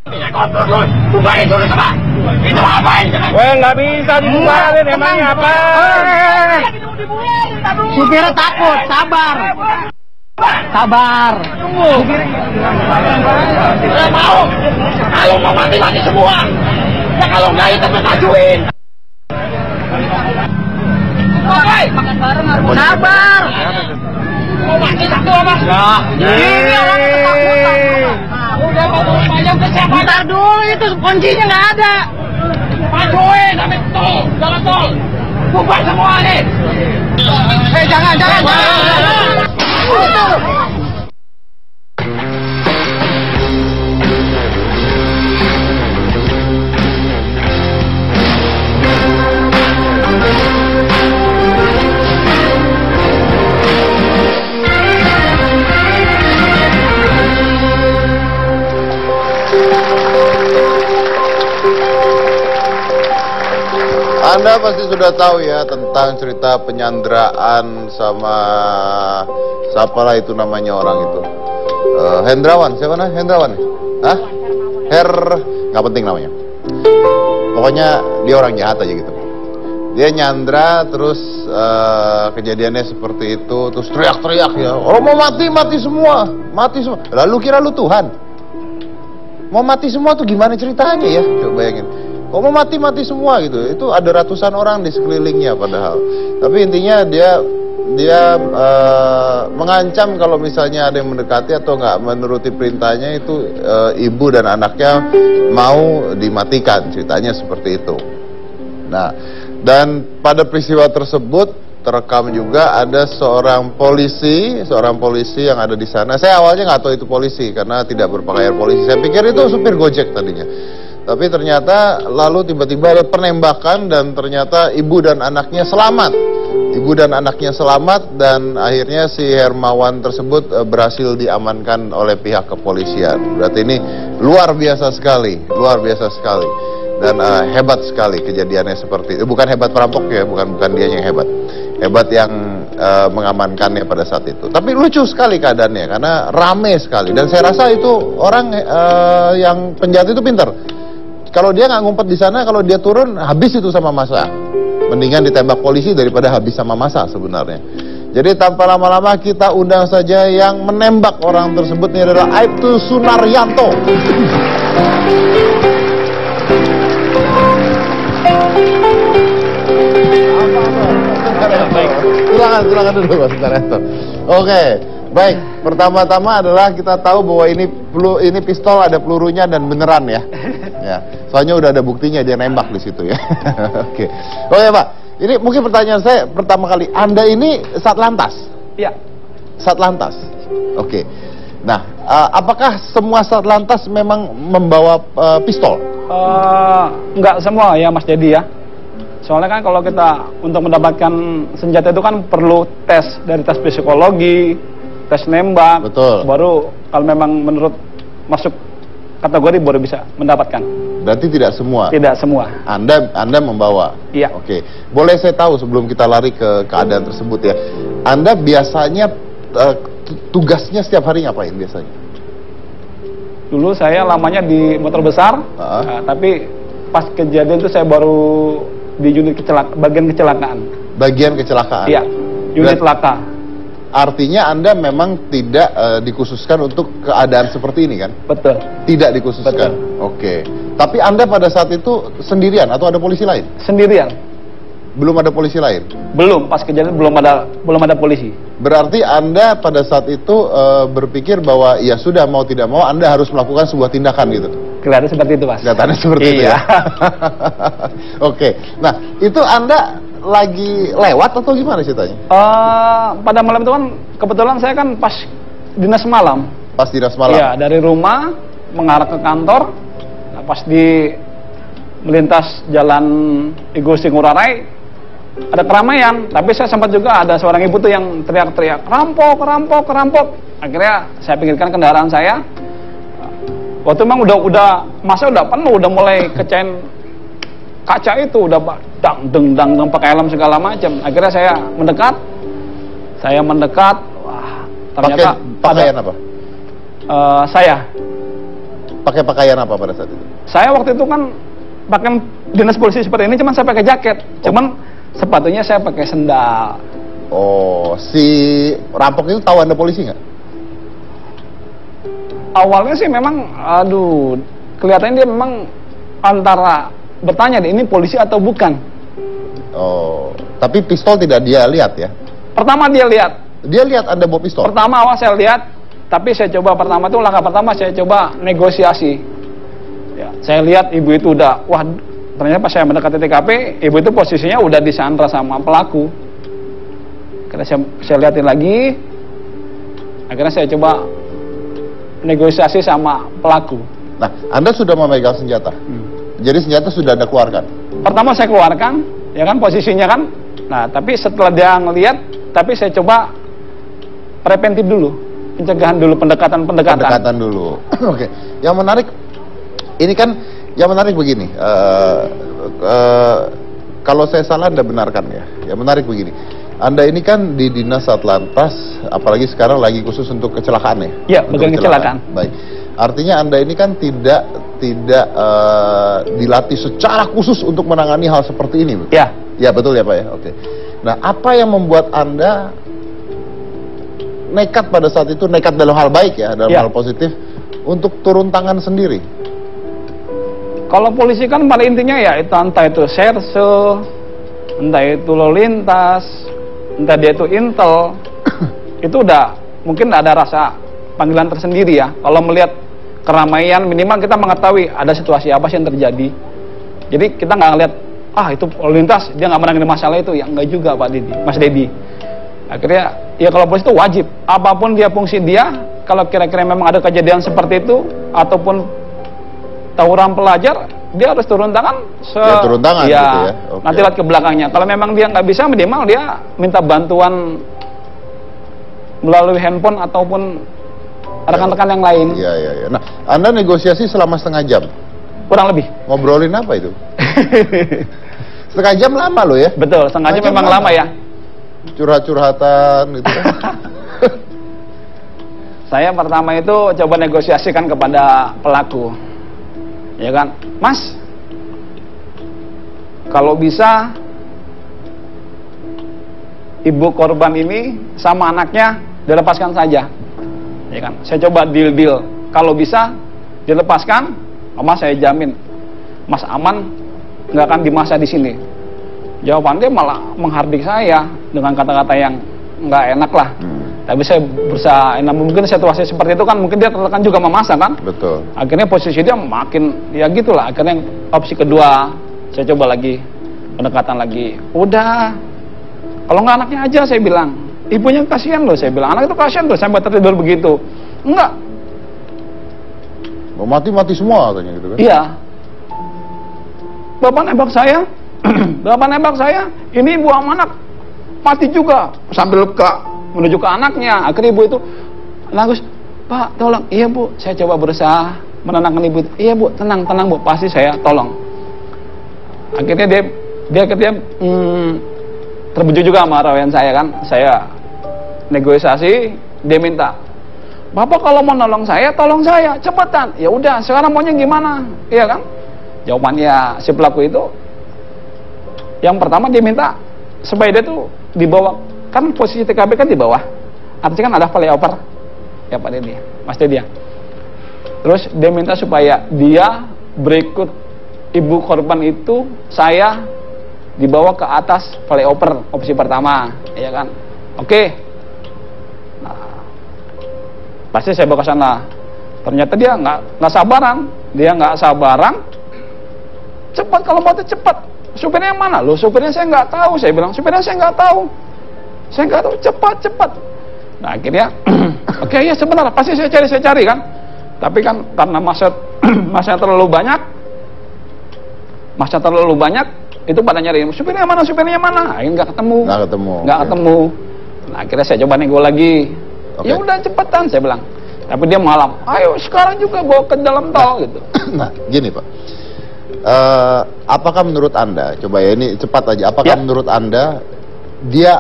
Weh, nggak bisa dibubarin, emangnya apa? Supirnya takut, sabar. Sabar. Tunggu. Mau. Kalau mau mati semua. Ya kalau nggak ya tetap majuin. Makan bareng harus sabar. Mau mati satu apa? Ini orangnya ketakutan. Udah mau panjang ke siapa? Bentar dulu, itu kuncinya nggak ada. Majuin sampai tol, jalan tol. Bubar semua nih. Jangan. Anda pasti sudah tahu ya tentang cerita penyanderaan sama siapalah itu namanya orang itu. Hendrawan, siapa namanya? Hendrawan? Hah? Nggak penting namanya. Pokoknya dia orang jahat aja gitu. Dia nyandra terus kejadiannya seperti itu, terus teriak-teriak ya. Orang mau mati semua, mati semua. Lalu kira lu Tuhan? Mau mati semua tuh gimana ceritanya ya? Coba bayangin. Kok mau mati semua gitu? Itu ada ratusan orang di sekelilingnya padahal. Tapi intinya dia mengancam kalau misalnya ada yang mendekati atau nggak menuruti perintahnya itu ibu dan anaknya mau dimatikan. Ceritanya seperti itu. Nah, dan pada peristiwa tersebut terekam juga ada seorang polisi yang ada di sana. Saya awalnya nggak tahu itu polisi karena tidak berpakaian polisi. Saya pikir itu supir Gojek tadinya. Tapi ternyata lalu tiba-tiba ada penembakan dan ternyata ibu dan anaknya selamat. Ibu dan anaknya selamat dan akhirnya si Hermawan tersebut berhasil diamankan oleh pihak kepolisian. Berarti ini luar biasa sekali. Dan hebat sekali kejadiannya seperti itu. Bukan hebat perampok ya, bukan dia yang hebat. Hebat yang mengamankannya pada saat itu. Tapi lucu sekali keadaannya karena rame sekali. Dan saya rasa itu orang yang penjahat itu pintar. Kalau dia nggak ngumpet di sana, kalau dia turun habis itu sama massa. Mendingan ditembak polisi daripada habis sama massa sebenarnya. Jadi tanpa lama-lama kita undang saja yang menembak orang tersebut. Ini adalah Aibtu Sunaryanto. Silakan dulu Mas Sunaryanto. Oke. Baik, pertama-tama adalah kita tahu bahwa ini pistol ada pelurunya dan beneran ya. Ya, soalnya udah ada buktinya dia nembak di situ ya. Oke, Pak. Ini mungkin pertanyaan saya pertama kali. Anda ini Satlantas? Iya. Satlantas. Oke. Nah, apakah semua Satlantas memang membawa pistol? Enggak semua ya Mas Dedi ya. Soalnya kan kalau kita untuk mendapatkan senjata itu kan perlu tes dari tes psikologi, tes nembak. Betul. Baru kalau memang menurut masuk kategori baru bisa mendapatkan. Berarti tidak semua? Tidak semua. Anda membawa? Iya. Oke. Boleh saya tahu sebelum kita lari ke keadaan tersebut ya. Anda biasanya tugasnya setiap hari ngapain biasanya? Dulu saya lamanya di motor besar, tapi pas kejadian itu saya baru di unit bagian kecelakaan. Bagian kecelakaan? Iya, unit laka. Artinya Anda memang tidak dikhususkan untuk keadaan seperti ini kan? Betul. Tidak dikhususkan? Betul. Oke. Tapi Anda pada saat itu sendirian atau ada polisi lain? Sendirian. Belum ada polisi lain? Belum, pas kejadian belum ada polisi. Berarti Anda pada saat itu berpikir bahwa ya sudah mau tidak mau Anda harus melakukan sebuah tindakan gitu? Kelihatannya seperti itu Mas. Kelihatannya seperti itu ya? Oke. Nah, itu Anda lagi lewat atau gimana ceritanya? Pada malam itu kan kebetulan saya kan pas dinas malam. Pas dinas malam? Iya, dari rumah mengarah ke kantor. Nah, pas di melintas jalan I Gusti Ngurah Rai ada keramaian, tapi saya sempat juga ada seorang ibu tuh yang teriak-teriak rampok. Akhirnya saya pinggirkan kendaraan saya. Waktu memang udah masa udah penuh, udah mulai kecain kaca itu, udah dang pakai helm segala macam. Akhirnya saya mendekat, wah ternyata pakaian apa? Pakai pakaian apa pada saat itu? Saya waktu itu kan pakai dinas polisi seperti ini, cuman saya pakai jaket. Cuman sepatunya saya pakai sendal. Oh, si rampok itu tahu Anda polisi nggak? Awalnya sih memang, aduh, kelihatannya dia memang antara bertanya deh, ini polisi atau bukan. Oh, tapi pistol tidak dia lihat ya? Pertama dia lihat. Dia lihat Anda bawa pistol? Pertama awal saya lihat, tapi saya coba langkah pertama saya coba negosiasi. Ya, saya lihat ibu itu udah, wah, ternyata pas saya mendekati TKP, ibu itu posisinya udah disandra sama pelaku. Akhirnya saya lihatin lagi, akhirnya saya coba negosiasi sama pelaku. Nah, Anda sudah memegang senjata? Jadi senjata sudah Anda keluarkan? Pertama saya keluarkan, ya kan posisinya kan. Nah, tapi setelah dia ngelihat, tapi saya coba preventif dulu, pencegahan dulu, pendekatan dulu. Oke. Yang menarik, ini kan yang menarik begini. Kalau saya salah Anda benarkan ya. Yang menarik begini. Anda ini kan di Dinas Atlantas, apalagi sekarang lagi khusus untuk kecelakaan ya? Iya, bagian kecelakaan. Baik. Artinya Anda ini kan tidak dilatih secara khusus untuk menangani hal seperti ini. Iya. Ya betul ya Pak ya. Oke. Nah, apa yang membuat Anda nekat pada saat itu, nekat dalam hal baik ya, dalam hal positif, untuk turun tangan sendiri? Kalau polisi kan pada intinya ya itu entah itu serse, entah itu lalu lintas, entah dia itu intel, itu udah mungkin ada rasa panggilan tersendiri ya. Kalau melihat keramaian, minimal kita mengetahui ada situasi apa sih yang terjadi. Jadi kita nggak ngeliat, itu lalu lintas, dia nggak menangani masalah itu, ya nggak juga Pak Dedi, Mas Dedi. Akhirnya, ya kalau polisi itu wajib, apapun dia fungsi dia, kalau kira-kira memang ada kejadian seperti itu, ataupun tawuran pelajar, dia harus turun tangan. Turun tangan ya, gitu ya. Okay. Nanti lihat ke belakangnya. Kalau memang dia nggak bisa, minimal dia minta bantuan melalui handphone ataupun rekan-rekan yang lain. Iya. Nah, Anda negosiasi selama setengah jam? Kurang lebih. Ngobrolin apa itu? Setengah jam lama loh ya? Betul, setengah jam memang lama ya. Curhat-curhatan gitu kan. Saya pertama itu coba negosiasikan kepada pelaku, ya kan, Mas, kalau bisa ibu korban ini sama anaknya dilepaskan saja, ya kan. Saya coba deal, kalau bisa dilepaskan, Mas saya jamin Mas aman, nggak akan dimasa di sini. Jawaban dia malah menghardik saya dengan kata-kata yang nggak enak lah. Tapi saya berusaha, mungkin situasi seperti itu kan mungkin dia tertekan juga memasak kan. Betul. Akhirnya posisi dia makin ya gitulah. Akhirnya opsi kedua saya coba lagi pendekatan lagi. Udah, kalau nggak anaknya aja saya bilang. Ibunya kasihan loh saya bilang. Anak itu kasihan loh sampai tertidur begitu. Enggak. Mau mati semua katanya gitu kan. Iya. Bapak nembak saya. Bapak nembak saya. Ini ibu anak mati juga sambil menuju ke anaknya. Akhirnya ibu itu nangis, Pak tolong. Iya Bu, saya coba berusaha menenangkan ibu itu. Iya Bu, tenang Bu, pasti saya tolong. Akhirnya dia terbujuk juga sama rawan saya kan. Saya negosiasi, dia minta, Bapak kalau mau nolong saya, tolong saya cepetan. Ya udah, sekarang maunya gimana? Iya kan? Jawabannya si pelaku itu, yang pertama dia minta supaya dia tuh dibawa, kan posisi TKP kan di bawah, artinya kan ada flyover ya Pak Dedi, Mas Dedi ya. Terus dia minta supaya dia berikut ibu korban itu, saya dibawa ke atas flyover, opsi pertama, ya kan. Oke. Nah, pasti saya bawa ke sana. Ternyata dia nggak sabaran, cepat, kalau mau tuh cepat. Supirnya yang mana? Loh, supirnya saya nggak tahu. Saya bilang, supirnya saya nggak tahu. Saya nggak tahu, cepat. Nah, akhirnya, oke, ya sebentar, pasti saya cari kan. Tapi kan karena masa terlalu banyak, itu pada nyari supirnya mana. Akhirnya nggak ketemu. Nah, akhirnya saya coba nego lagi. Ya udah cepetan, saya bilang. Tapi dia malam, ayo sekarang juga bawa ke dalam tol gitu. Nah, gini Pak. Apakah menurut Anda, coba ya ini cepat aja, apakah menurut Anda dia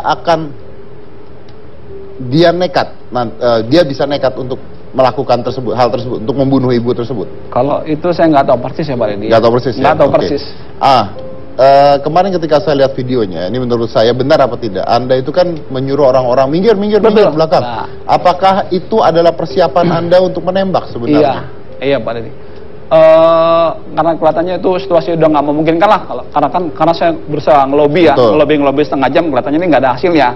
bisa nekat untuk melakukan hal tersebut untuk membunuh ibu tersebut? Kalau itu saya nggak tahu persis ya Pak Deddy. Nggak tahu persis. Nggak tahu persis. Kemarin ketika saya lihat videonya, ini menurut saya benar apa tidak? Anda itu kan menyuruh orang-orang minggir belakang. Nah. Apakah itu adalah persiapan Anda untuk menembak sebenarnya? Iya Pak Deddy. Karena kelihatannya itu situasi udah nggak memungkinkan lah, karena saya berusaha ngelobi setengah jam, kelihatannya ini nggak ada hasilnya,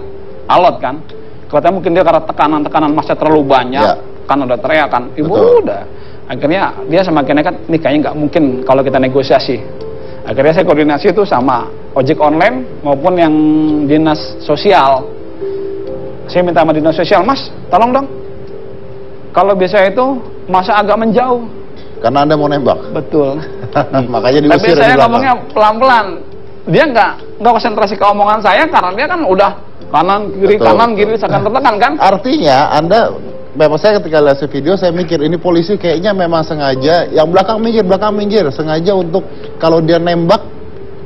alot kan? Kelihatannya mungkin dia karena tekanan massa terlalu banyak, kan udah teriak kan, ibu udah, akhirnya dia semakin nekat, ini kayaknya nggak mungkin kalau kita negosiasi. Akhirnya saya koordinasi itu sama ojek online maupun yang dinas sosial. Saya minta sama dinas sosial, Mas, tolong dong. Kalau biasa itu masa agak menjauh. Karena Anda mau nembak. Betul. Makanya diusir. Tapi saya ngomongnya pelan-pelan. Dia nggak konsentrasi ke omongan saya karena dia kan udah kanan kiri seakan tertekan kan. Artinya Anda, memang saya ketika lihat video saya mikir ini polisi kayaknya memang sengaja yang belakang minggir, sengaja untuk kalau dia nembak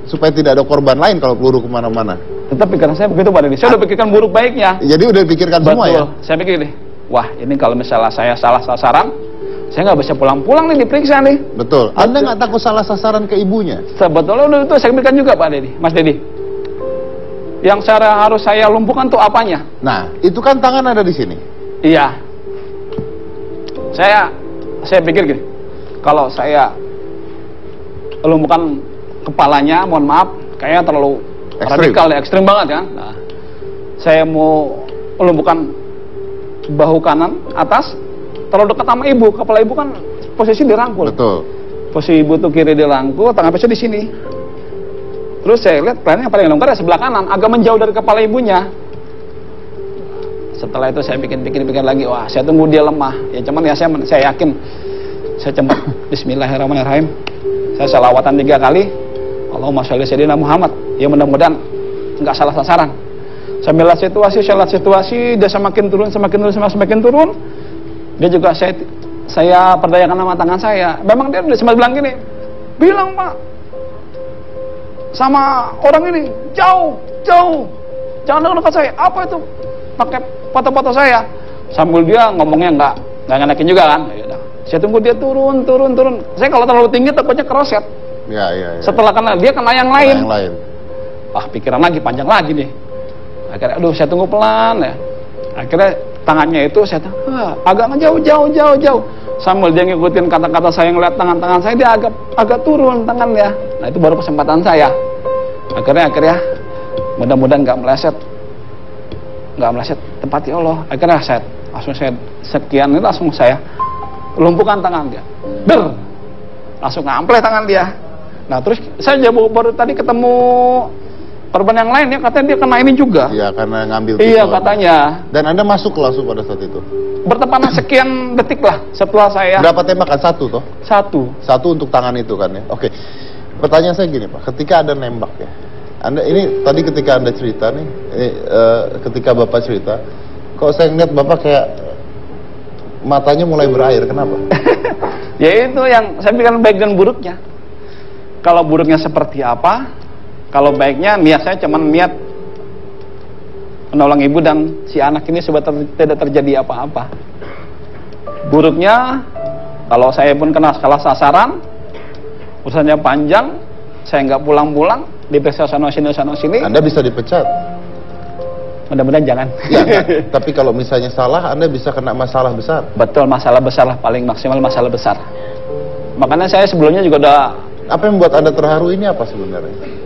supaya tidak ada korban lain kalau peluru kemana-mana. Tetap pikiran saya begitu Pak Deddy. Saya udah pikirkan buruk baiknya. Jadi udah pikirkan semua ya. Saya pikir nih, wah ini kalau misalnya saya salah sasaran, saya nggak bisa pulang-pulang nih diperiksa nih. Betul. Anda nggak takut salah sasaran ke ibunya? Sebetulnya udah itu saya pikirkan juga Pak Deddy, Mas Deddy. Yang harus saya lumpuhkan tuh apanya? Nah, itu kan tangan ada di sini. Iya. Saya pikir gini, kalau saya lumpuhkan kepalanya, mohon maaf, kayaknya terlalu radikal ya, ekstrim banget kan. Nah, saya mau lumpuhkan bahu kanan atas, terlalu dekat sama ibu, kepala ibu kan posisi dirangkul. Betul. Posisi ibu tuh kiri dirangkul, tangan pesnya di sini. Terus saya lihat plannya paling longgar ya sebelah kanan, agak menjauh dari kepala ibunya. Setelah itu saya pikir lagi, wah saya tunggu dia lemah. Ya cuman ya saya yakin, saya cepat Bismillahirrahmanirrahim. Saya salawatan 3 kali. Allahumma sholli sayyidina Muhammad. Ya mudah-mudahan nggak salah sasaran. Saya lihat situasi, dia semakin turun. Dia juga saya perdayakan sama tangan saya. Memang dia udah sempat bilang gini, bilang Pak sama orang ini jauh, jangan dekat saya. Apa itu? Pakai foto-foto saya. Sambil dia ngomongnya nggak ngenakin juga kan. Yaudah. Saya tunggu dia turun. Saya kalau terlalu tinggi takutnya keroset. Ya. Setelah dia kena yang lain. Wah pikiran lagi panjang lagi nih. Akhirnya saya tunggu pelan ya. Akhirnya tangannya itu saya agak jauh. Sambil dia ngikutin kata-kata saya, ngeliat tangan-tangan saya, dia agak turun tangannya. Nah itu baru kesempatan saya. Akhirnya mudah-mudahan nggak meleset tempat ya Allah. Akhirnya langsung saya lumpuhkan tangan dia. Langsung ngampleh tangan dia. Nah terus saya baru tadi ketemu korban yang lain ya, katanya dia kena ini juga. Iya, karena ngambil pisau. Iya katanya. Dan Anda masuk langsung pada saat itu? Bertepatan sekian detik lah setelah saya. Berapa tembakan? 1 toh? 1 untuk tangan itu kan ya. Oke. Pertanyaan saya gini Pak, ketika ada nembak ya, Anda ini tadi ketika Anda cerita nih, ketika Bapak cerita, kok saya ngeliat Bapak kayak matanya mulai berair, kenapa? Ya itu yang saya pikirkan baik dan buruknya. Kalau buruknya seperti apa? Kalau baiknya niat saya cuma niat menolong ibu dan si anak ini supaya tidak terjadi apa-apa. Buruknya, kalau saya pun kena salah sasaran, urusannya panjang, saya nggak pulang-pulang, diperiksa sana-sini. Anda bisa dipecat. Mudah-mudahan jangan. Ya, tapi kalau misalnya salah, Anda bisa kena masalah besar. Betul, masalah besar lah, paling maksimal masalah besar. Makanya saya sebelumnya juga udah... Apa yang membuat Anda terharu ini apa sebenarnya?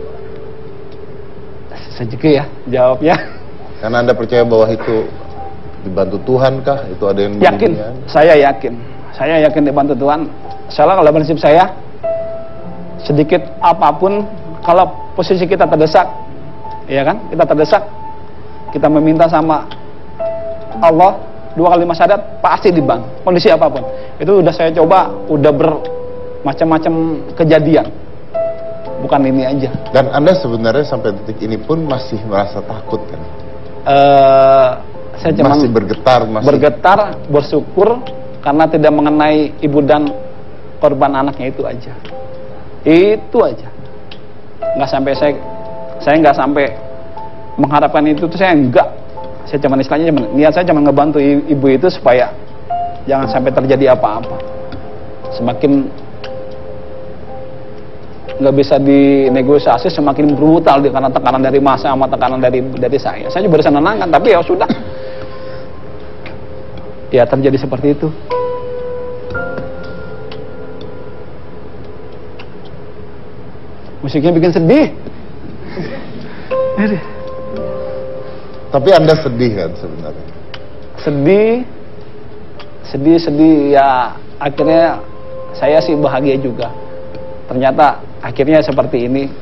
Rezeki ya, jawabnya. Karena Anda percaya bahwa itu dibantu Tuhan kah? Itu ada yang yakin, saya yakin dibantu Tuhan. Soalnya kalau prinsip saya, sedikit apapun, kalau posisi kita terdesak, ya kan, kita meminta sama Allah 2 kalimat syahadat pasti dibantu, kondisi apapun. Itu udah saya coba, udah bermacam-macam kejadian, bukan ini aja. Dan Anda sebenarnya sampai detik ini pun masih merasa takut kan? Saya cuma masih bergetar, bersyukur karena tidak mengenai ibu dan korban anaknya itu aja. Nggak sampai saya nggak sampai mengharapkan itu, saya enggak. Saya cuma istilahnya niat saya cuma ngebantu ibu itu supaya jangan sampai terjadi apa-apa. Semakin nggak bisa dinegosiasi, semakin brutal karena tekanan dari massa sama tekanan dari saya. Saya juga berusaha menenangkan, tapi ya sudah. Ya terjadi seperti itu. Musiknya bikin sedih. Tapi Anda sedih kan sebenarnya? Sedih ya, akhirnya saya sih bahagia juga. Ternyata akhirnya seperti ini.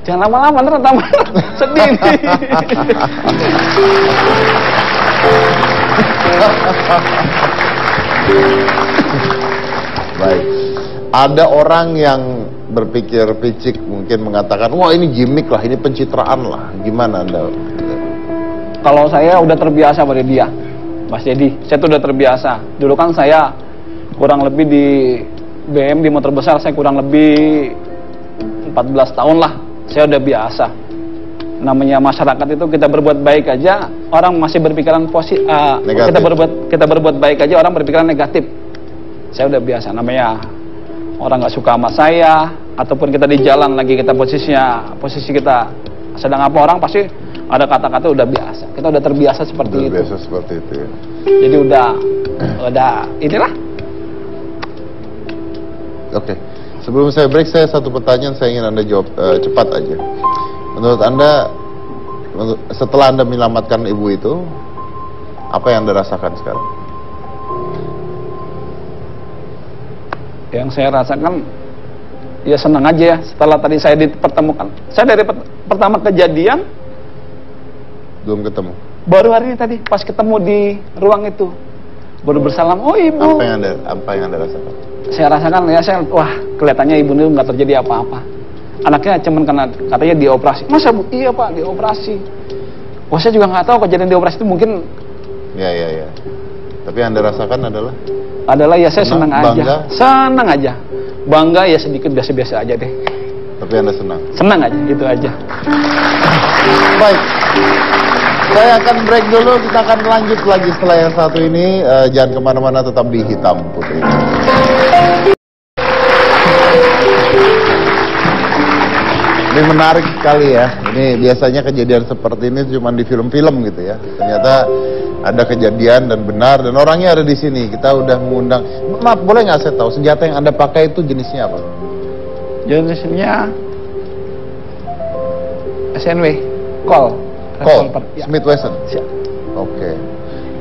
Jangan lama-lama, ntar sedih nih. Baik. Ada orang yang berpikir picik mungkin mengatakan, wah ini gimmick lah, ini pencitraan lah. Gimana Anda? Kalau saya udah terbiasa pada dia, Mas Dedi. Saya tuh udah terbiasa. Dulu kan saya kurang lebih di BM, di motor besar, saya kurang lebih 14 tahun lah. Saya udah biasa. Namanya masyarakat itu, kita berbuat baik aja orang masih berpikiran positif. Kita berbuat baik aja orang berpikiran negatif. Saya udah biasa. Namanya orang nggak suka sama saya, ataupun kita di jalan lagi, kita posisi kita sedang apa, orang pasti ada kata-kata, udah biasa. Kita udah terbiasa seperti itu. Biasa seperti itu ya. Jadi udah inilah. Oke. Sebelum saya break, saya satu pertanyaan saya ingin Anda jawab cepat aja. Menurut Anda, setelah Anda menyelamatkan ibu itu, apa yang Anda rasakan sekarang? Yang saya rasakan, ya senang aja ya. Setelah tadi saya dipertemukan, saya dari pertama kejadian belum ketemu. Baru hari ini tadi, pas ketemu di ruang itu, baru bersalam. Oh ibu. Apa yang anda rasakan? Saya rasakan ya, wah kelihatannya ibu ini nggak terjadi apa-apa. Anaknya cuman karena katanya dioperasi. Masa bu? Iya pak, dioperasi. Wah saya juga nggak tahu kejadian dioperasi itu mungkin. Ya. Tapi yang anda rasakan adalah ya saya senang aja. Senang aja. Bangga ya sedikit, biasa-biasa aja deh. Tapi anda senang? Senang aja, gitu aja. Baik. Saya akan break dulu, kita akan lanjut lagi setelah yang satu ini. Jangan kemana-mana, tetap di Hitam Putih. Ini menarik sekali ya. Ini biasanya kejadian seperti ini cuma di film-film gitu ya. Ternyata ada kejadian dan benar, dan orangnya ada di sini. Kita udah mengundang. Maaf, boleh nggak saya tahu senjata yang anda pakai itu jenisnya apa? Jenisnya SNW, Colt. Ya. Smith Wesson. Oke.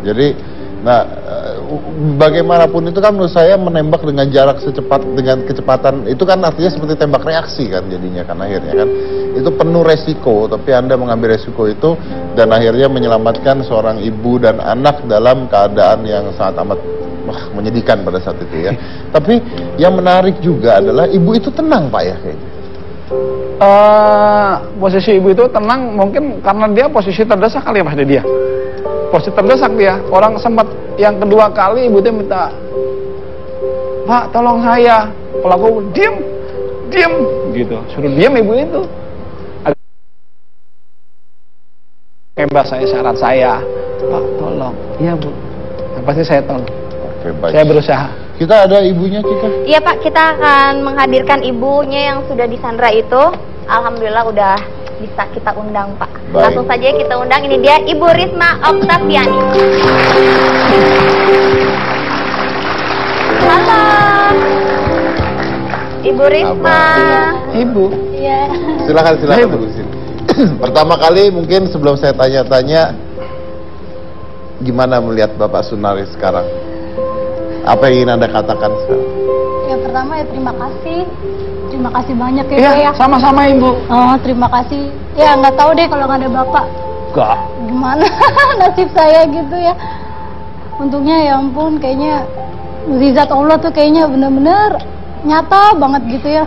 Jadi, nah, bagaimanapun itu kan menurut saya menembak dengan jarak dengan kecepatan itu kan artinya seperti tembak reaksi kan jadinya kan akhirnya kan. Itu penuh resiko, tapi anda mengambil resiko itu dan akhirnya menyelamatkan seorang ibu dan anak dalam keadaan yang sangat amat menyedihkan pada saat itu ya. Tapi yang menarik juga adalah ibu itu tenang Pak ya kayaknya. Posisi ibu itu tenang mungkin karena dia posisi terdesak kali ya Mas dia. Posisi terdesak dia. Orang sempat yang kedua kali ibu itu minta, Pak tolong saya. Pelaku diam gitu. Suruh diam ibu itu. Kayak saya syarat saya, Pak tolong. Iya bu. Pasti saya tolong. Oke, baik. Saya berusaha. Kita ada ibunya Cika? Iya Pak, kita akan menghadirkan ibunya yang sudah disandra itu. Alhamdulillah udah bisa kita undang Pak. Baik. Langsung saja kita undang, ini dia Ibu Risma Oktaviani. Halo Ibu Risma. Ibu. Iya. Silakan duduk di sini. Pertama kali mungkin sebelum saya tanya-tanya, gimana melihat Bapak Sunari sekarang? Apa yang ingin Anda katakan sekarang? Ya pertama ya terima kasih banyak ya Iya, sama-sama Ibu. Oh terima kasih. Ya nggak tahu deh kalau nggak ada Bapak. Enggak. Gimana nasib saya gitu ya. Untungnya ya ampun kayaknya mukjizat Allah tuh kayaknya bener-bener nyata banget gitu ya.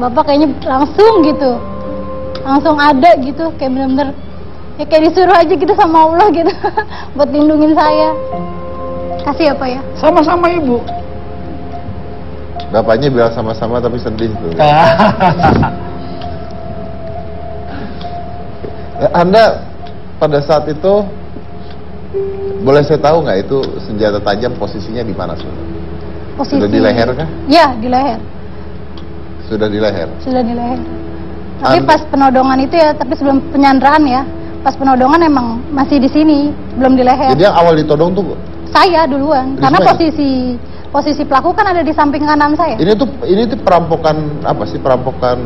Bapak kayaknya langsung gitu. Langsung ada gitu, kayak bener-bener ya kayak disuruh aja gitu sama Allah gitu buat lindungin saya. Kasih ya Pak ya. Sama-sama Ibu. Bapaknya bilang sama-sama tapi sedih tuh. Anda pada saat itu, boleh saya tahu nggak itu senjata tajam posisinya di mana sebenarnya? Sudah di leher kah? Iya, di leher. Sudah di leher? Sudah di leher. Tapi pas penodongan itu ya, tapi sebelum penyanderaan ya, pas penodongan emang masih di sini, belum di leher. Jadi yang awal ditodong tuh saya duluan, karena posisi pelaku kan ada di samping kanan saya. Ini tuh perampokan apa sih? Perampokan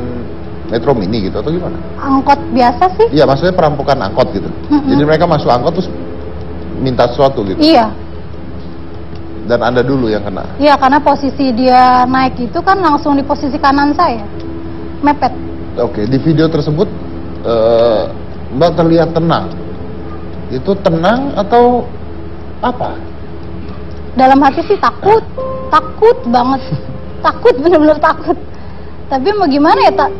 Metro Mini gitu atau gimana? Angkot biasa sih. Iya, maksudnya perampokan angkot gitu. Jadi mereka masuk angkot terus minta sesuatu gitu. Iya. Dan Anda dulu yang kena. Iya, karena posisi dia naik itu kan langsung di posisi kanan saya, mepet. Oke, di video tersebut Mbak terlihat tenang. Itu tenang atau apa? Dalam hati sih takut banget, takut, bener-bener takut. Tapi mau gimana ya, tak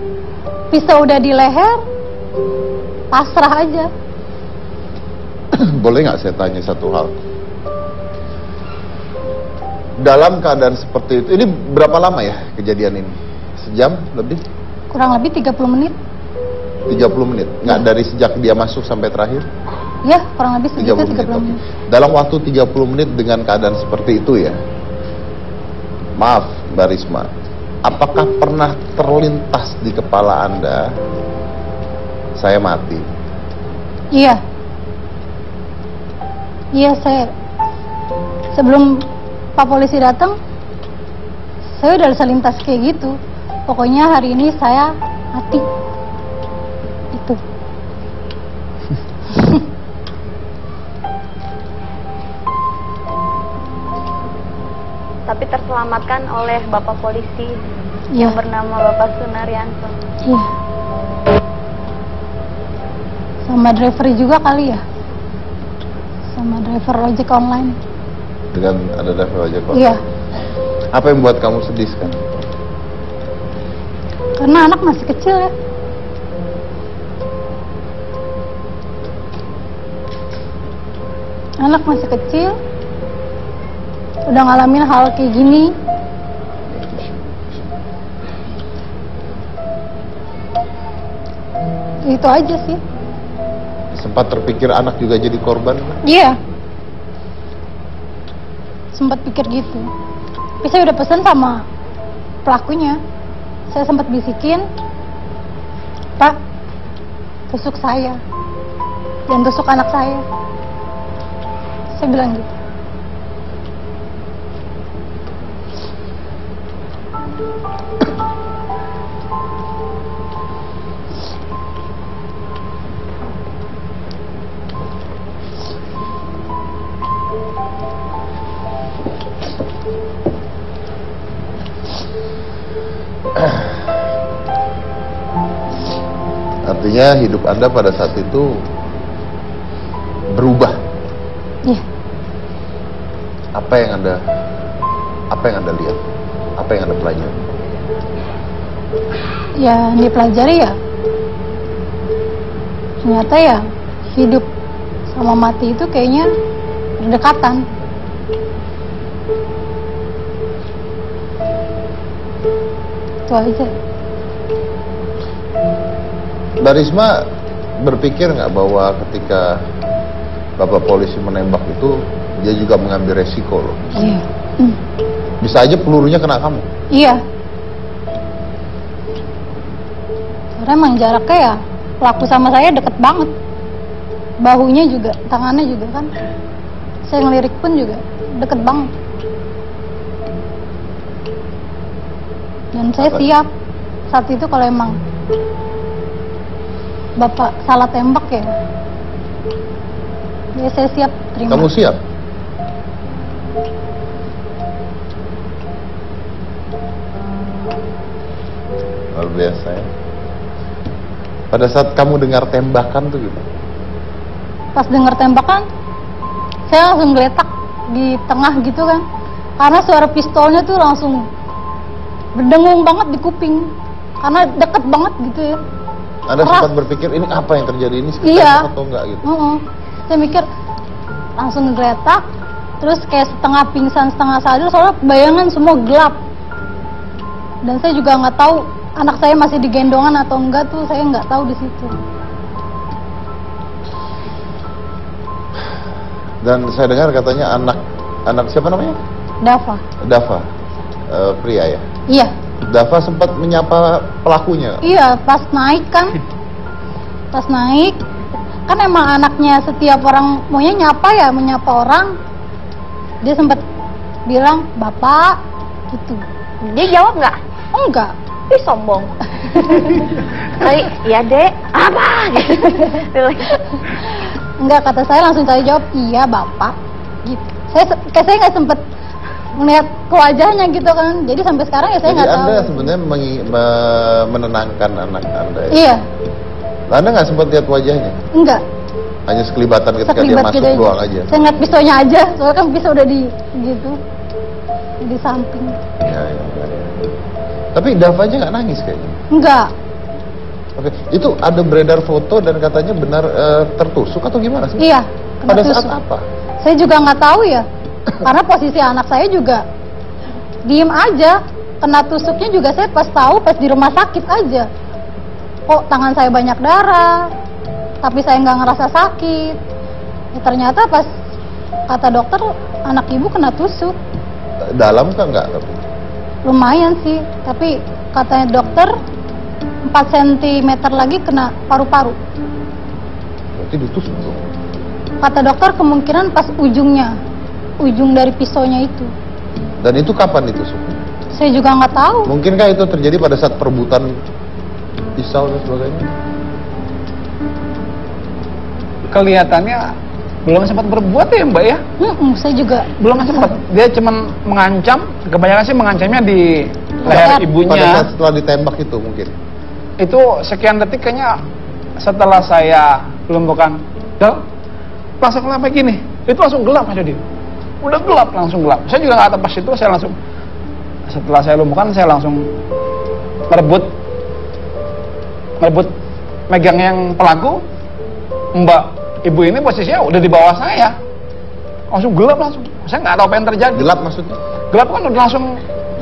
pisau udah di leher, pasrah aja. Boleh nggak saya tanya satu hal? Dalam keadaan seperti itu, ini berapa lama ya kejadian ini? Sejam lebih? Kurang lebih 30 menit. 30 menit? Nggak dari sejak dia masuk sampai terakhir? Ya, kurang lebih segitu 30 menit. Dalam waktu 30 menit dengan keadaan seperti itu ya, maaf Mbak Risma, apakah pernah terlintas di kepala Anda, saya mati? Iya. Iya, saya sebelum Pak Polisi datang, saya udah selintas kayak gitu. Pokoknya hari ini saya mati. Itu. Tapi terselamatkan oleh Bapak Polisi yang bernama Bapak Sunaryanto. Iya. Sama driver juga kali ya? Sama driver ojek online. Dengan ada driver ojek online? Iya. Apa yang membuat kamu sedih sekarang? Karena anak masih kecil ya. Anak masih kecil, udah ngalamin hal kayak gini. Itu aja sih. Sempat terpikir anak juga jadi korban? Iya. Sempat pikir gitu. Tapi saya udah pesan sama pelakunya. Saya sempat bisikin, Pak, tusuk saya, jangan tusuk anak saya. Saya bilang gitu. Artinya hidup Anda pada saat itu berubah. Iya. Apa yang Anda lihat? Apa yang Anda pelajari? Ya, dipelajari ya. Ternyata ya hidup sama mati itu kayaknya berdekatan. Itu aja. Mbak Risma berpikir nggak bahwa ketika Bapak Polisi menembak itu dia juga mengambil resiko loh? Iya. Bisa aja pelurunya kena kamu. Iya. Karena emang jaraknya ya pelaku sama saya deket banget. Bahunya juga, tangannya juga kan. Saya ngelirik pun juga deket banget. Dan saya siap saat itu kalau emang Bapak salah tembak ya saya siap terima. Kamu siap? Luar biasa ya. Pada saat kamu dengar tembakan tuh gitu? Pas dengar tembakan, saya langsung geletak di tengah gitu kan. Karena suara pistolnya tuh langsung berdengung banget di kuping. Karena deket banget gitu ya. Anda sempat berpikir ini apa yang terjadi, ini iya. Atau enggak gitu? Saya mikir langsung geletak, terus kayak setengah pingsan setengah sadar soalnya bayangan semua gelap. Dan saya juga nggak tahu anak saya masih digendongan atau enggak tuh, saya nggak tahu di situ. Dan saya dengar katanya anak siapa namanya? Dava. Dava, pria ya? Iya. Dava sempat menyapa pelakunya? Iya, pas naik kan. Pas naik, kan emang anaknya setiap orang maunya nyapa ya, menyapa orang. Dia sempat bilang, Bapak, gitu. Dia jawab nggak? Enggak. Ih, sombong. Iya dek, apa? Gitu. Enggak, kata saya langsung saya jawab, iya Bapak. Gitu. Saya nggak sempet melihat ke wajahnya gitu kan. Jadi sampai sekarang ya saya nggak tahu. Jadi Anda sebenarnya menenangkan anak Anda ya? Iya. Anda nggak sempat lihat wajahnya? Enggak. Hanya sekelibatan ketika dia masuk doang aja? Saya ngeliat pisaunya aja, soalnya kan pisau udah di gitu, di samping. Ya. Tapi Dava aja nggak nangis kayaknya? Enggak. Oke, itu ada beredar foto dan katanya benar tertusuk atau gimana sih? Iya. Pada saat apa? Saya juga nggak tahu ya, karena posisi anak saya juga diem aja. Kena tusuknya juga saya pas tahu pas di rumah sakit aja. Kok tangan saya banyak darah, tapi saya nggak ngerasa sakit. Ya, ternyata pas kata dokter anak ibu kena tusuk. Dalam kan nggak? Lumayan sih, tapi katanya dokter 4 cm lagi kena paru-paru. Berarti ditusuk dong? Kata dokter kemungkinan pas ujung dari pisaunya itu. Dan itu kapan ditusuknya? Saya juga nggak tahu. Mungkinkah itu terjadi pada saat perebutan pisau dan sebagainya? Kelihatannya belum sempat berbuat ya Mbak ya? Saya juga belum sempat. Dia cuma mengancam, kebanyakan sih mengancamnya di leher ibunya. Pada saat setelah ditembak itu mungkin? Itu sekian detik kayaknya setelah saya lumpuhkan, langsung kenapa gini? Itu langsung gelap aja dia. Udah gelap, langsung gelap. Saya juga nggak tahu pas itu, saya langsung setelah saya lumpuhkan saya langsung merebut megang yang pelaku. Mbak ibu ini posisinya udah di bawah saya, langsung gelap langsung. Saya nggak tahu apa yang terjadi. Gelap maksudnya? Gelap kan udah langsung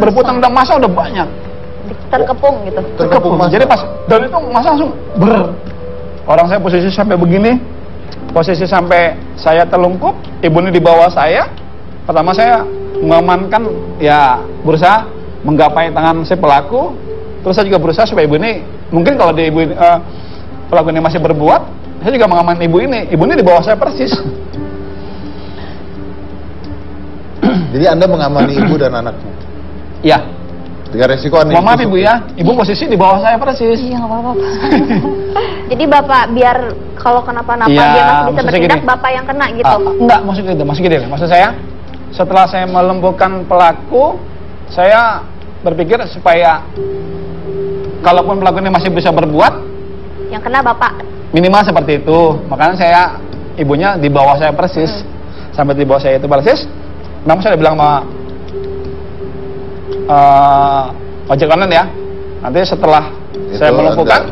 berebutan, udah masa udah banyak. Terkepung gitu. Terkepung masa. Jadi pas dan itu masa langsung orang saya posisi sampai begini, posisi sampai saya telungkup, ibu ini di bawah saya. Pertama saya mengamankan, ya berusaha menggapai tangan si pelaku. Terus saya juga berusaha supaya ibu ini, mungkin kalau pelaku ini masih berbuat, saya juga mengamankan ibu ini. Ibu ini di bawah saya persis. Jadi Anda mengamani ibu dan anaknya? Iya. Dengan resiko Anda? Maaf ibu ya, ibu posisi di bawah saya persis. Iya nggak apa-apa. Jadi bapak biar kalau kenapa-napa ya, dia masih bisa bertindak, gini, bapak yang kena gitu? Enggak, maksud gini. Maksud saya, setelah saya melumpuhkan pelaku, saya berpikir supaya kalaupun pelaku ini masih bisa berbuat, yang kena bapak. Minimal seperti itu. Makanya saya, ibunya di bawah saya persis. Sampai di bawah saya itu persis. Namun saya bilang sama ojek online ya, nanti setelah itu saya melumpuhkan,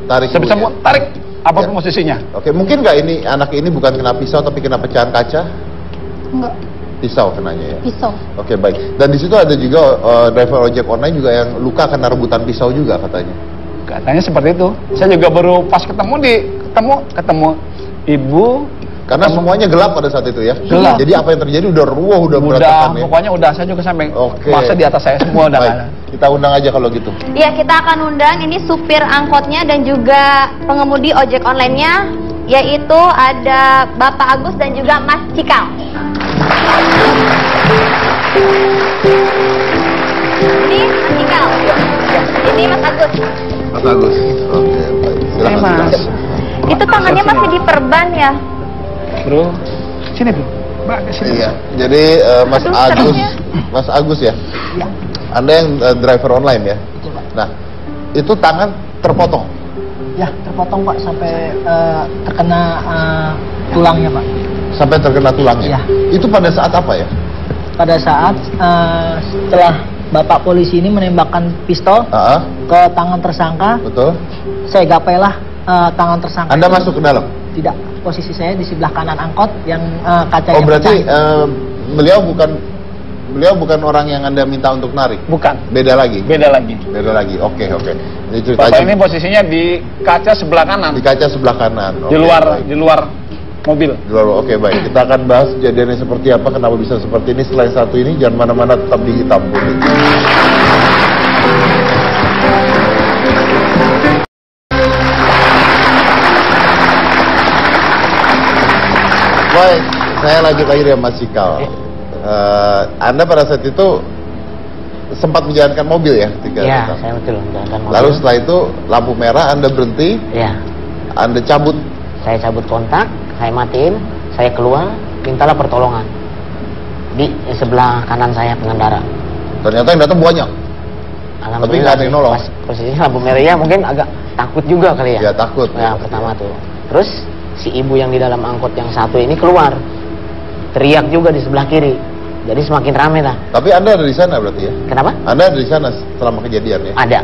saya bisa tarik apapun posisinya. Oke, mungkin nggak ini anak ini bukan kena pisau tapi kena pecahan kaca? Enggak. Pisau kenanya ya? Pisau. Oke, baik. Dan di situ ada juga driver ojek online juga yang luka kena rebutan pisau juga katanya. Katanya seperti itu. Saya juga baru pas ketemu ibu. Karena semuanya gelap pada saat itu ya. Gelap. Jadi apa yang terjadi udah berantakan ya. Pokoknya udah, saya juga sampai masa di atas saya semua udah. Baik. Kita undang aja kalau gitu. Iya, kita akan undang ini supir angkotnya dan juga pengemudi ojek online-nya, yaitu ada Bapak Agus dan juga Mas Cikal. Ini Mas Cikal. Ini Mas Agus. Mas Agus. Oke, baik. Silakan. Mas. Itu tangannya masih diperban ya? Bro, sini bro. Mbak, sini. Iya. Jadi Mas Agus ya. Iya. Anda yang driver online ya. Nah, itu tangan terpotong. Ya, terpotong Pak sampai terkena tulangnya Pak. Sampai terkena tulangnya. Iya. Itu pada saat apa ya? Pada saat setelah Bapak polisi ini menembakkan pistol ke tangan tersangka. Betul. Saya gapailah tangan tersangka. Anda masuk ke dalam? Tidak, posisi saya di sebelah kanan angkot yang kacanya. Oh, berarti beliau bukan orang yang Anda minta untuk narik? Bukan. Beda lagi? Beda lagi. Oke. Ini ceritanya. Bapak ini posisinya di kaca sebelah kanan. Di kaca sebelah kanan. Di luar mobil. Oke, baik. Kita akan bahas kejadiannya seperti apa, kenapa bisa seperti ini. Setelah yang satu ini, jangan mana-mana, tetap di Hitam Putih. Baik, saya lanjut lagi dengan Mas Cikal. Anda pada saat itu sempat menjalankan mobil ya? Iya, saya betul menjalankan mobil. Lalu setelah itu lampu merah, Anda berhenti? Iya. Anda cabut? Saya cabut kontak, saya matiin, saya keluar, mintalah pertolongan di sebelah kanan saya pengendara. Ternyata yang datang banyak. Tapi nggak ada yang nolong. Pas posisinya lampu merah ya, mungkin agak takut juga kali ya. Ya takut. Ya, pertama tuh. Terus si ibu yang di dalam angkot yang satu ini keluar, teriak juga di sebelah kiri. Jadi semakin ramai lah. Tapi Anda ada di sana berarti ya? Kenapa? Anda ada di sana selama kejadian ya? Ada.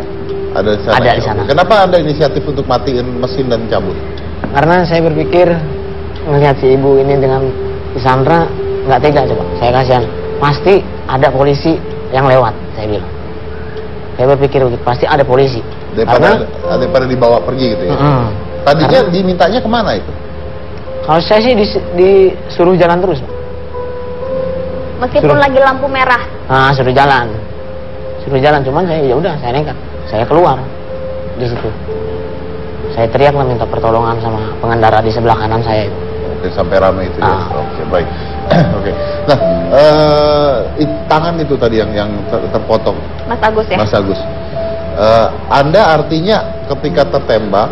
Ada di sana. Ada di sana. Kenapa Anda inisiatif untuk matiin mesin dan cabut? Karena saya berpikir melihat si ibu ini dengan disandra nggak tega coba. Saya kasihan. Pasti ada polisi yang lewat. Saya bilang. Saya berpikir pasti ada polisi. Daripada dibawa pergi gitu ya? Tadinya dimintanya kemana itu? Kalau saya sih disuruh jalan terus. Meskipun lagi lampu merah. Nah, suruh jalan, cuman saya ya udah, saya nekat, saya keluar di situ. Saya teriak lah minta pertolongan sama pengendara di sebelah kanan saya itu. Oke, sampai ramai itu ya. Oke, baik. Oke. Nah, tangan itu tadi yang terpotong. Mas Agus ya? Mas Agus. Anda artinya ketika tertembak,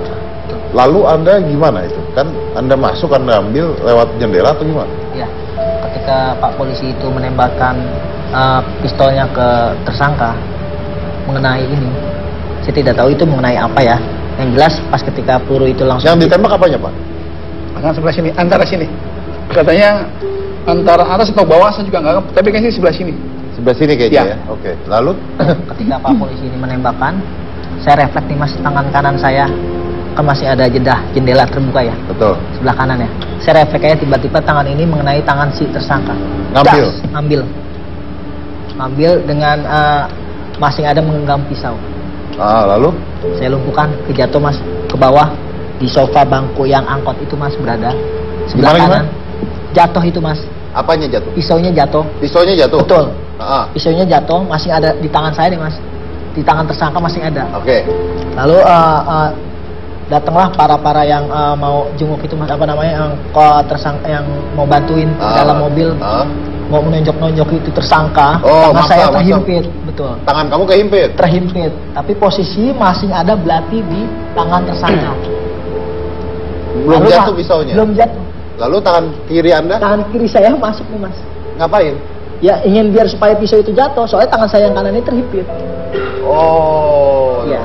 lalu Anda gimana itu? Kan Anda masuk, Anda ambil lewat jendela atau gimana? Iya. Ketika Pak polisi itu menembakkan pistolnya ke tersangka mengenai ini, saya tidak tahu itu mengenai apa ya. Yang jelas pas ketika peluru itu langsung. Yang ditembak apanya, Pak? Tangan sebelah sini, antara sini. Katanya antara atas atau bawah, saya juga nggak, tapi kayaknya sebelah sini. Sebelah sini kayaknya ya. Oke. Lalu ketika Pak polisi ini menembakkan, saya refleks nih Mas, tangan kanan saya kan masih ada jendela terbuka ya. Betul. Sebelah kanan ya. Saya refleks aja tiba-tiba tangan ini mengenai tangan si tersangka. Ngambil dengan masing ada menggenggam pisau. Lalu? Saya lumpuhkan, kejatuh Mas ke bawah di sofa bangku yang angkot itu Mas berada. Sebelah kanan. Jatuh itu Mas. Apanya jatuh? Pisaunya jatuh. Pisaunya jatuh? Betul. Pisaunya jatuh, masih ada di tangan saya nih Mas. Di tangan tersangka masih ada. Oke. Lalu datanglah para yang mau jenguk itu Mas, apa namanya, yang tersangka yang mau bantuin di dalam mobil. Mau menonjok-nonjok itu tersangka. Tangan saya terhimpit. Betul. Tangan kamu kehimpit? Terhimpit. Tapi posisi masih ada belati di tangan tersangka. Belum jatuh pisaunya? Belum jatuh. Lalu tangan kiri Anda? Tangan kiri saya masuk nih Mas. Ngapain? Ya ingin biar supaya pisau itu jatuh, soalnya tangan saya yang kanan ini terhimpit. Oh. Ya.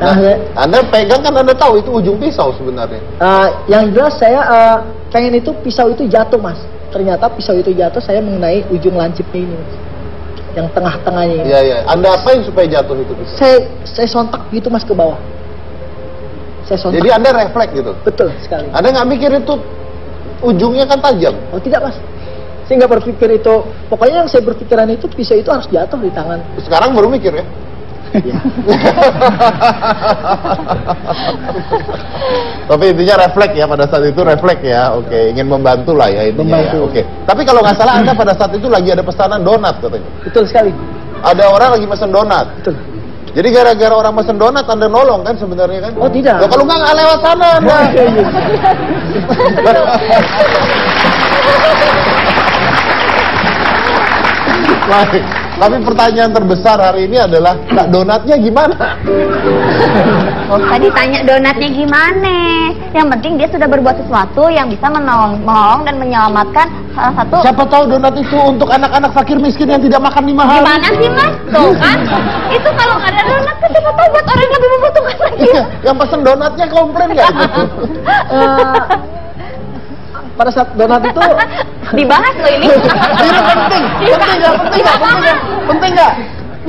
Nah, Anda pegang kan Anda tahu itu ujung pisau sebenarnya. Yang jelas saya pengen itu pisau itu jatuh Mas. Ternyata pisau itu jatuh, saya mengenai ujung lancipnya ini Mas. Yang tengah-tengahnya ini. Iya. Anda apain supaya jatuh itu pisau? Saya sontak gitu Mas ke bawah. Saya sontak. Jadi Anda refleks gitu? Betul sekali. Anda nggak mikir itu ujungnya kan tajam? Oh tidak Mas. Saya nggak berpikir itu. Pokoknya yang saya berpikiran itu pisau itu harus jatuh di tangan. Sekarang baru mikir ya? Iya. Tapi intinya refleks ya, pada saat itu refleks ya. Oke, ingin membantu lah ya intinya ya. Oke. Tapi kalau nggak salah Anda pada saat itu lagi ada pesanan donat katanya. Betul sekali. Ada orang lagi pesan donat. Betul. Jadi gara-gara orang pesan donat Anda nolong kan sebenarnya kan? Oh tidak. Loh, kalau nggak lewat sana Anda. Baik. Tapi pertanyaan terbesar hari ini adalah, donatnya gimana? Tadi tanya donatnya gimana? Yang penting dia sudah berbuat sesuatu yang bisa menolong dan menyelamatkan salah satu. Siapa tahu donat itu untuk anak-anak fakir miskin yang tidak makan 5 hari. Gimana sih Mas? Tuh kan? Itu kalau nggak ada donat kan siapa tahu buat orang yang lebih membutuhkan lagi. Iya, yang pesen donatnya komplain nggak itu? Pada saat donat itu dibahas loh ini.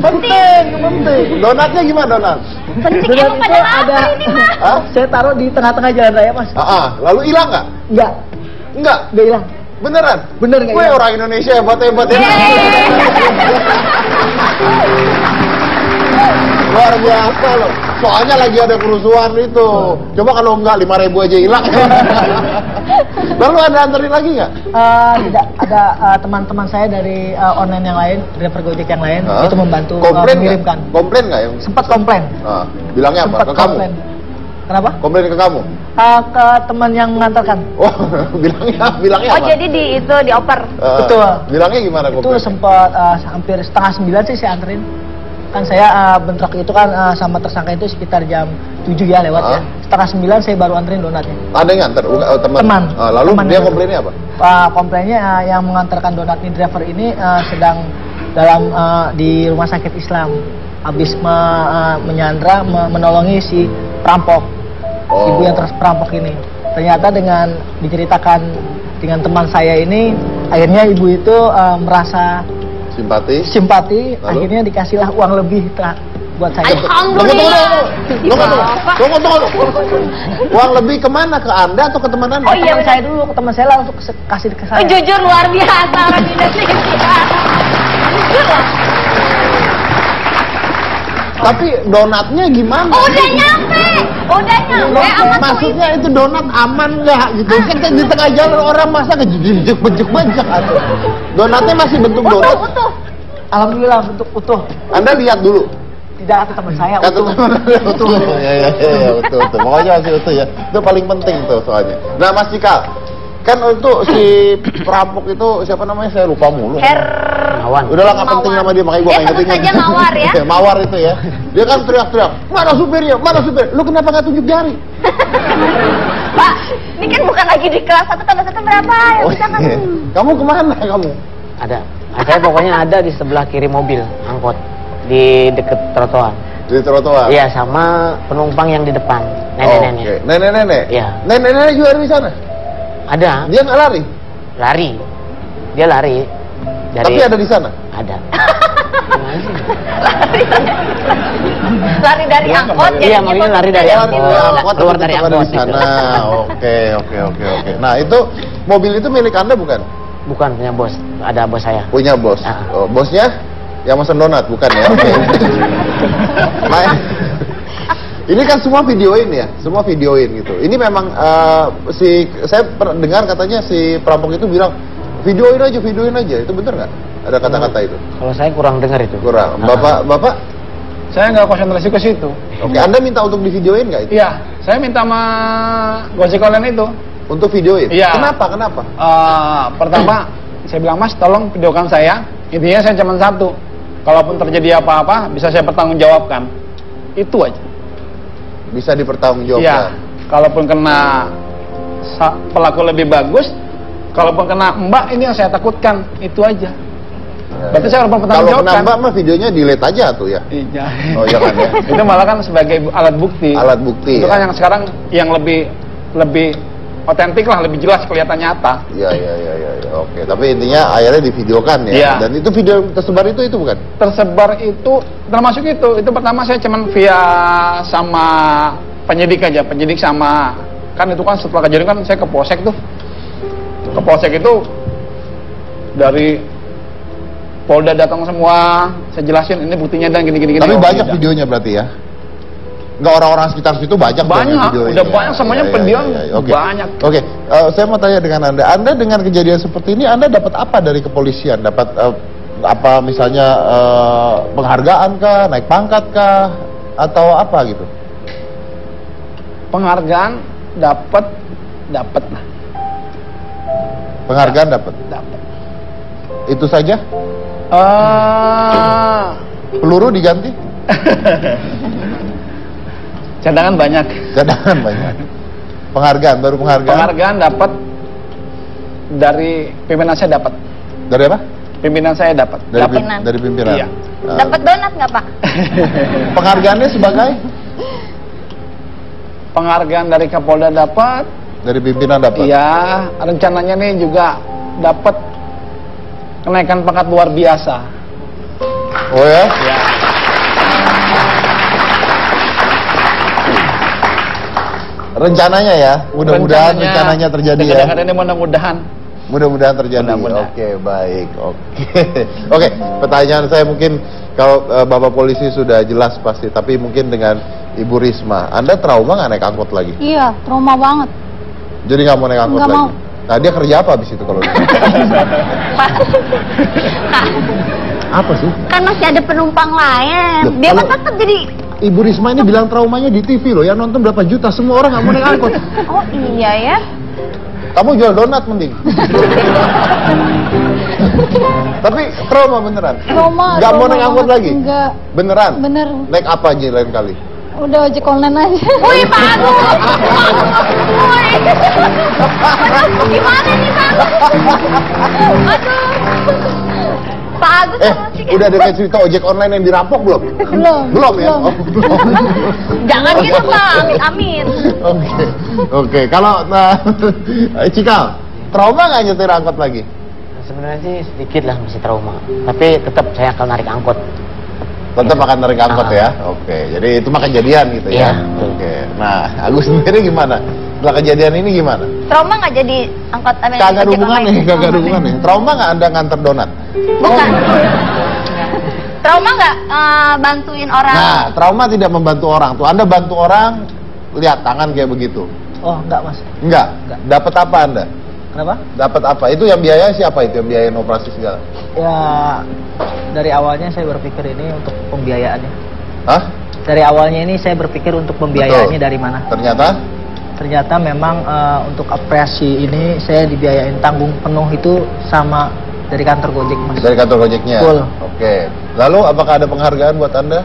Penting. Donatnya gimana donat? Penting emang pada apa ini Mas? Saya taruh di tengah-tengah jalan raya Mas. Lalu hilang nggak? Enggak hilang. Beneran? Bener nggak hilang? Orang Indonesia hebat-hebat ya. Luar biasa loh. Soalnya lagi ada kerusuhan itu. Coba kalau enggak 5.000 aja hilang. Lalu ada anterin lagi nggak? Tidak, ada teman-teman saya dari online yang lain, driver Gojek yang lain, itu membantu mengirimkan. Komplain nggak yang? Sempat komplain. Bilangnya apa? Ke kamu? Kenapa? Komplain ke kamu? Ke teman yang mengantarkan. Oh, bilangnya Oh, apa? jadi dioper. Betul. Bilangnya gimana komplain? Itu sempat hampir 8:30 sih saya anterin. Kan saya bentrok itu kan sama tersangka itu sekitar jam 7 ya lewat ya. 8:30 saya baru anterin donatnya. Ada yang nganter? Teman. Lalu teman dia komplainnya apa? Komplainnya yang mengantarkan donat ini, driver ini sedang dalam di rumah sakit Islam. Habis menyandra, menolongi si perampok. Ibu yang perampok ini. Ternyata dengan diceritakan dengan teman saya ini, akhirnya ibu itu merasa simpati, akhirnya dikasihlah uang lebih buat saya. Alhamdulillah. Tunggu. Uang lebih kemana? Ke Anda atau ke teman Anda? Oh iya, saya dulu, ke teman saya lah untuk kasih ke saya. Jujur luar biasa orang Indonesia. Jujur lah. Tapi donatnya gimana? Udah nyampe. Maksudnya itu donat aman nggak gitu? Kan di tengah jalan orang masa kejejek-bejek atau donatnya masih bentuk donat? Utuh. Alhamdulillah bentuk utuh. Anda lihat dulu. Tidak, kata teman saya utuh. Utuh. Ya, utuh. Pokoknya masih utuh ya. Itu paling penting tuh soalnya. Nah, Mas Cikal, kan untuk si perampok itu siapa namanya? Saya lupa mulu. Mawar. Udahlah nggak penting nama dia, makanya gue nggak ingetin. Saja Mawar ya. Mawar itu ya. Dia kan teriak-teriak, mana supirnya? Lu kenapa nggak tunjuk jari? Pak, ini kan bukan lagi di kelas 1 tambah 1 berapa ya? Bisa kan? Kamu kemana kamu? Ada. Saya pokoknya ada di sebelah kiri mobil angkot di deket trotoar. Di trotoar? Iya, sama penumpang yang di depan. Nenek-nenek. Okay. Nenek-nenek? Iya. Nenek-nenek juga ada di sana? Ada. Dia nggak lari? Lari. Dia lari. Tapi ada di sana? Ada. Lari dari angkot. Iya, maksudnya lari dari angkot. Keluar dari angkot di sana. Oke. Nah, itu mobil itu milik Anda bukan? Bukan, punya bos. Ada bos saya. Punya bos. Oh, bosnya yang mesen donat bukan ya? Nah, ini kan semua videoin ya, semua videoin gitu. Ini memang saya dengar katanya si perampok itu bilang videoin aja. Itu bener nggak? Ada kata-kata itu? Kalau saya kurang dengar itu. Kurang. Bapak? Saya nggak konsentrasi ke situ. Oke, Anda minta untuk divideoin nggak itu? Iya, saya minta sama Gojek online itu. Untuk videoin? Iya. Kenapa? Pertama, saya bilang, Mas, tolong videokan saya. Intinya saya cuma satu. Kalaupun terjadi apa-apa, bisa saya pertanggungjawabkan. Itu aja. Bisa dipertanggungjawabkan? Iya. Kalaupun kena pelaku lebih bagus, kalaupun kena Mbak, ini yang saya takutkan. Itu aja. Berarti saya harus bertanggung jawab. Kalau kena Mbak mah videonya delete aja tuh ya? Iya. Oh iya kan ya? Itu malah kan sebagai alat bukti. Alat bukti. Itu kan yang sekarang yang lebih otentik lah, lebih jelas, kelihatan nyata. Iya. Oke, tapi intinya akhirnya divideokan ya. Iya. Dan itu video tersebar itu bukan? Tersebar itu termasuk itu. Itu pertama saya cuman via sama penyidik aja, penyidik sama kan itu kan setelah kejadian kan saya ke Polsek tuh. Ke Polsek itu dari Polda datang semua, saya jelasin ini buktinya dan gini. Tapi banyak videonya berarti ya? Nggak orang-orang sekitar situ banyak videonya? Udah banyak semuanya pendiam banyak. Oke, saya mau tanya dengan Anda dengan kejadian seperti ini, Anda dapat apa dari kepolisian? Dapat apa misalnya penghargaan kah, naik pangkat kah, atau apa gitu? Penghargaan dapat lah. Penghargaan dapat. Itu saja? Peluru diganti? Cadangan banyak. Penghargaan, baru penghargaan? Penghargaan dapat dari pimpinan saya dapat. Dari apa? Pimpinan saya dapat. Dari pimpinan? Iya. Dapat donat nggak, Pak? Penghargaannya sebagai? Penghargaan dari Kapolda dapat. Dari pimpinan dapat? Iya, rencananya nih juga dapat kenaikan pangkat luar biasa. Oh ya? Ya. Rencananya ya, mudah-mudahan rencananya terjadi ya. Ini Mudah-mudahan terjadi. Oke, baik. Oke, pertanyaan saya mungkin kalau Bapak polisi sudah jelas pasti, tapi mungkin dengan Ibu Risma, Anda trauma nggak naik angkot lagi? Iya, trauma banget. Jadi nggak mau naik angkot Nggak lagi? mau. Nah, dia kerja apa abis itu kalau apa sih? Kan masih ada penumpang lain. Loh, Dia kan kalau- tetap jadi. Ibu Risma ini bilang traumanya di TV loh, yang nonton berapa juta, semua orang nggak mau naik angkot. Oh iya ya. Kamu jual donat mending. Tapi trauma beneran? Trauma. Nggak mau trauma naik angkot banget. lagi? Enggak. Beneran? Bener. Naik apa aja lain kali? Udah ojek online aja. Wih Pak Agus. Wih. Aduh, gimana nih Pak Agus? Aduh. Pak Agus sama si Udah ada cerita ojek online yang dirampok belum? Belum. Belum ya? Oh, belum. Jangan gitu Pak, amin. Oke. Kalau Cikal, trauma nggak nyetir angkot lagi? Sebenarnya sih sedikit lah masih trauma, tapi tetap saya akan narik angkot. Tetap akan narik angkot ya? Oke, jadi itu mah kejadian gitu ya? Iya. Oke, nah Agus sendiri gimana? Setelah kejadian ini gimana? Trauma nggak jadi angkot Kagak ada hubungannya, kagak ada hubungannya. Trauma nggak Anda nganter donat? Bukan. Trauma nggak bantuin orang? Nah, trauma tidak membantu orang tuh. Anda bantu orang, lihat tangan kayak begitu. Oh, enggak Mas. Enggak? Dapat apa Anda? Kenapa? Dapat apa? Itu yang biaya siapa itu? Yang biayain operasi segala? Ya, dari awalnya saya berpikir ini untuk pembiayaannya. Hah? Dari awalnya ini saya berpikir untuk pembiayaannya Betul. dari mana? Ternyata Memang untuk apresiasi ini saya dibiayain tanggung penuh itu sama dari kantor Gojek Mas. dari kantor Gojeknya? Betul. Oke. Lalu apakah ada penghargaan buat Anda?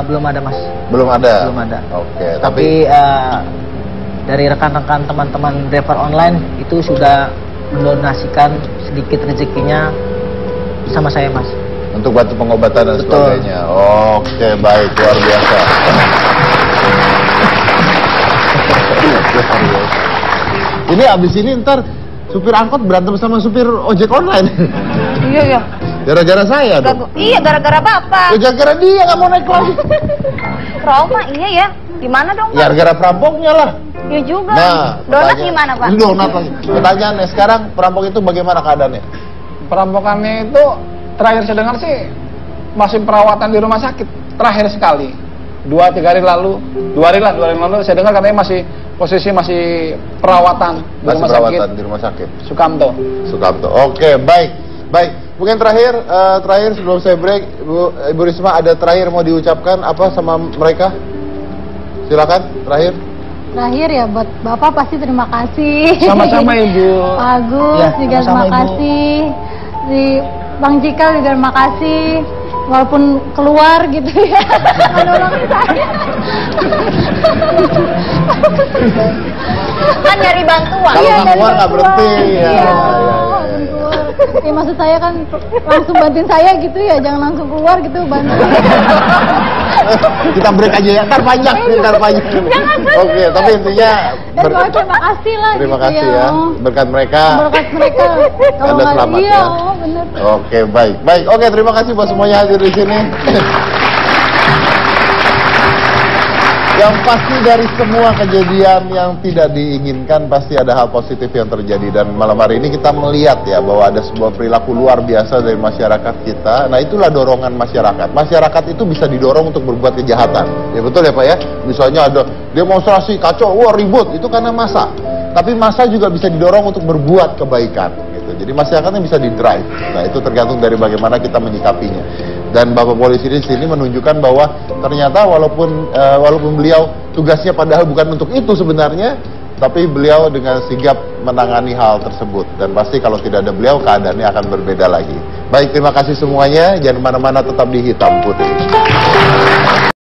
Belum ada Mas. Belum ada? Belum ada. Oke. Tapi dari rekan-rekan teman-teman driver online itu sudah mendonasikan sedikit rezekinya sama saya Mas. Untuk bantu pengobatan dan Betul. sebagainya. Oke, baik, luar biasa. Ini abis ini ntar supir angkot berantem sama supir ojek online. Iya iya. Gara-gara saya dong. Iya gara-gara bapak. Ya, gara-gara dia nggak mau naik lagi. Trauma iya ya. Gimana dong Pak? Ya, gara-gara perampoknya lah. Iya juga. Nah, Donat pertanyaan- gimana Pak? Donat lagi. Pertanyaannya sekarang perampok itu bagaimana keadaannya? Perampokannya itu terakhir saya dengar sih masih perawatan di rumah sakit. Terakhir sekali 2-3 hari lalu, 2 hari lalu saya dengar katanya posisi masih perawatan di Masih rumah perawatan sakit di rumah sakit. Sukamto. Oke, baik. Mungkin terakhir sebelum saya break, Ibu Risma ada terakhir mau diucapkan apa sama mereka? Silakan terakhir. Terakhir ya buat Bapak pasti terima kasih. Sama-sama Ibu. Pak Agus Ya, juga sama-sama, terima Ibu. kasih. Di Bang Cikal juga terima kasih. Walaupun keluar gitu ya. Menolongin saya. Kan nyari bantuan. Kalau nggak dari keluar nggak bantuan. berhenti. Ya, Iya, ya. keluar. Ya maksud saya kan langsung bantuin saya gitu ya, jangan langsung keluar gitu bantuin. Kita break aja ya, ntar panjang. Oke, tapi intinya Terima kasih lah. terima gitu kasih ya, berkat mereka. Berkat mereka. Kalau Anda nggak selamat iya, ya. oh, bener. Oke, baik. Oke, terima kasih buat semuanya hadir di sini. Yang pasti dari semua kejadian yang tidak diinginkan pasti ada hal positif yang terjadi, dan malam hari ini kita melihat ya bahwa ada sebuah perilaku luar biasa dari masyarakat kita. Nah, itulah dorongan masyarakat. Masyarakat itu bisa didorong untuk berbuat kejahatan. Ya betul ya Pak ya. Misalnya ada demonstrasi kacau, wah ribut, itu karena massa. Tapi massa juga bisa didorong untuk berbuat kebaikan gitu. Jadi masyarakatnya bisa di-drive. Nah, itu tergantung dari bagaimana kita menyikapinya. Dan Bapak Polisi di sini menunjukkan bahwa ternyata walaupun beliau tugasnya padahal bukan untuk itu sebenarnya, tapi beliau dengan sigap menangani hal tersebut. Dan pasti kalau tidak ada beliau, keadaannya akan berbeda lagi. Baik, terima kasih semuanya. Jangan kemana-mana, tetap di Hitam Putih.